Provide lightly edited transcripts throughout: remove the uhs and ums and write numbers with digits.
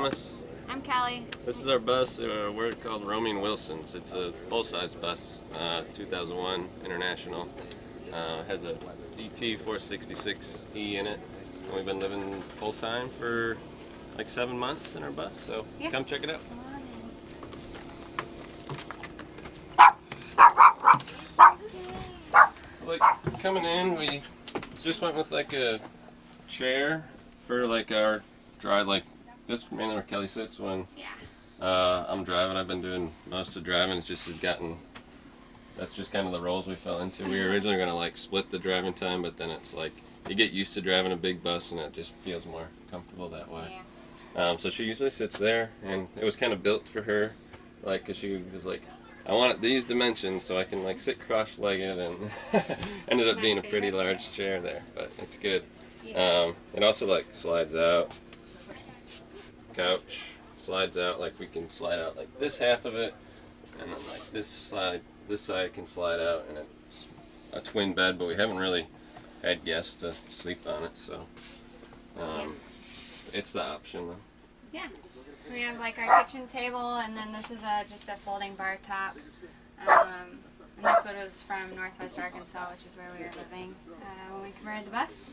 Thomas. I'm Callie. This is our bus. We're called Roaming Wilsons. It's a full-size bus, 2001 International. Has a DT 466E in it. And we've been living full-time for like 7 months in our bus, so yeah. Come check it out. Like coming in, we just went with like a chair for like our drive, like this mainly where Kelly sits when I'm driving. I've been doing most of the driving. It's just that's just kind of the roles we fell into. We were originally going to like split the driving time, but then it's like you get used to driving a big bus and it just feels more comfortable that way. So she usually sits there, and it was kind of built for her, like, because she was like, I want it these dimensions so I can like sit cross-legged, and ended up being a pretty large chair there, but it's good. It also like slides out. Couch slides out, like we can slide out like this half of it, and then like this side can slide out, and it's a twin bed, but we haven't really had guests to sleep on it, so it's the option though. Yeah. We have like our kitchen table, and then this is just a folding bar top. And this one was from Northwest Arkansas, which is where we were living when we converted the bus.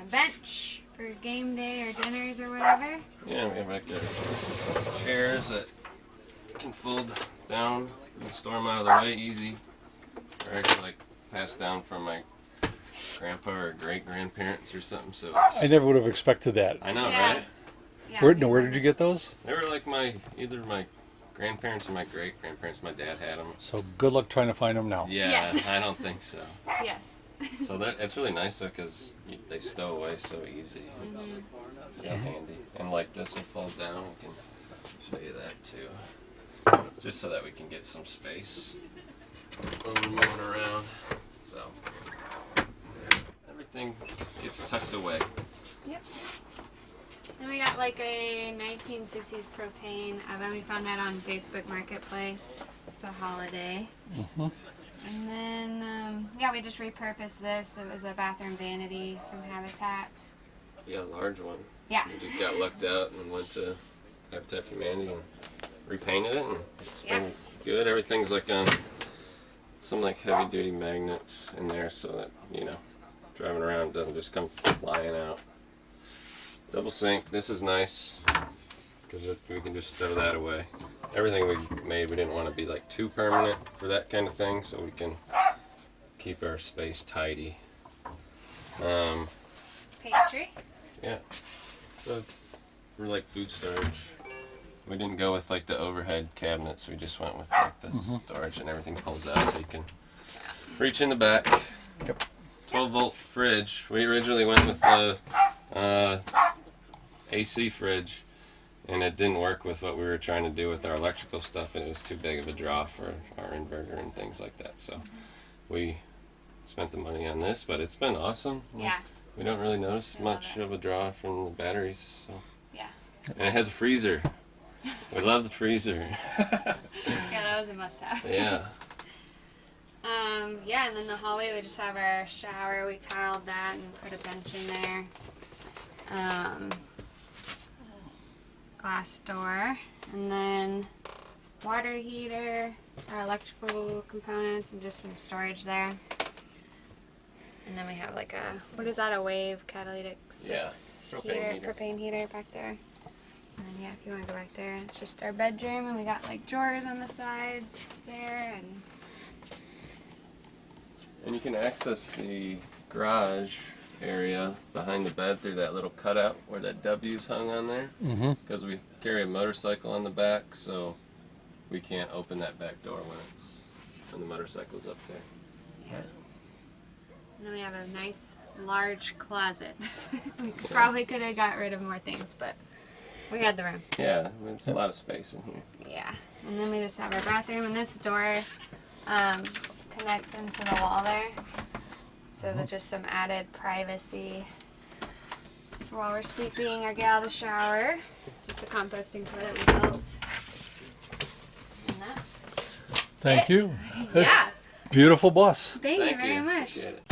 A bench for game day or dinners or whatever. Yeah, we have like chairs that can fold down and store them out of the way easy. Or I can like pass down from my grandpa or great grandparents or something. So I never would have expected that. I know, right? Yeah. Where did you get those? They were like either my grandparents or my great grandparents. My dad had them. So good luck trying to find them now. Yeah, Yes. I don't think so. Yes. So it's really nice though, because they stow away so easy. It's real handy. And like this will fold down. We can show you that too. Just so that we can get some space when we're moving around. So everything gets tucked away. Yep. Then we got like a 1960s propane oven. We found that on Facebook Marketplace. It's a holiday. And then, we just repurposed this. It was a bathroom vanity from Habitat. Yeah, large one. Yeah. We just got lucked out and went to Habitat for Humanity and repainted it, and it's been good. Everything's like on some like heavy duty magnets in there so that, driving around doesn't just come flying out. Double sink. This is nice because we can just stow that away. Everything we made, we didn't want to be like too permanent for that kind of thing, so we can keep our space tidy. Pantry. Yeah. So for like food storage, we didn't go with like the overhead cabinets. We just went with like the storage, and everything pulls out so you can reach in the back. Yep. 12-volt fridge. We originally went with the AC fridge, and it didn't work with what we were trying to do with our electrical stuff, and it was too big of a draw for our inverter and things like that. So we spent the money on this, but it's been awesome. Yeah. We don't really notice much of a draw from the batteries. So. Yeah. And it has a freezer. We love the freezer. Yeah, that was a must-have. Yeah. And then the hallway, we just have our shower. We tiled that and put a bench in there. Glass door, and then water heater, our electrical components, and just some storage there. And then we have like what is that, a Wave catalytic 6 propane heater back there. And then if you want to go back there, it's just our bedroom, and we got like drawers on the sides there, And you can access the garage area behind the bed through that little cutout where that W's hung on there. Because we carry a motorcycle on the back, so we can't open that back door when the motorcycle's up there. yeah. And then we have a nice large closet. We probably could have got rid of more things, but we had the room. Yeah, it's a lot of space in here. Yeah. And then we just have our bathroom, and this door connects into the wall there. So there's just some added privacy for while we're sleeping or get out of the shower. Just a composting toilet we built. And that's Thank you. Yeah. Beautiful bus. Thank you very much. Appreciate it.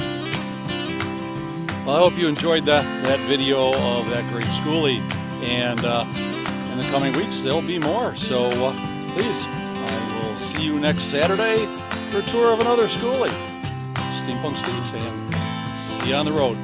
Well, I hope you enjoyed that video of that great schoolie. And in the coming weeks, there'll be more. So please, I will see you next Saturday for a tour of another Skoolie. Steampunk Steve saying, see you on the road.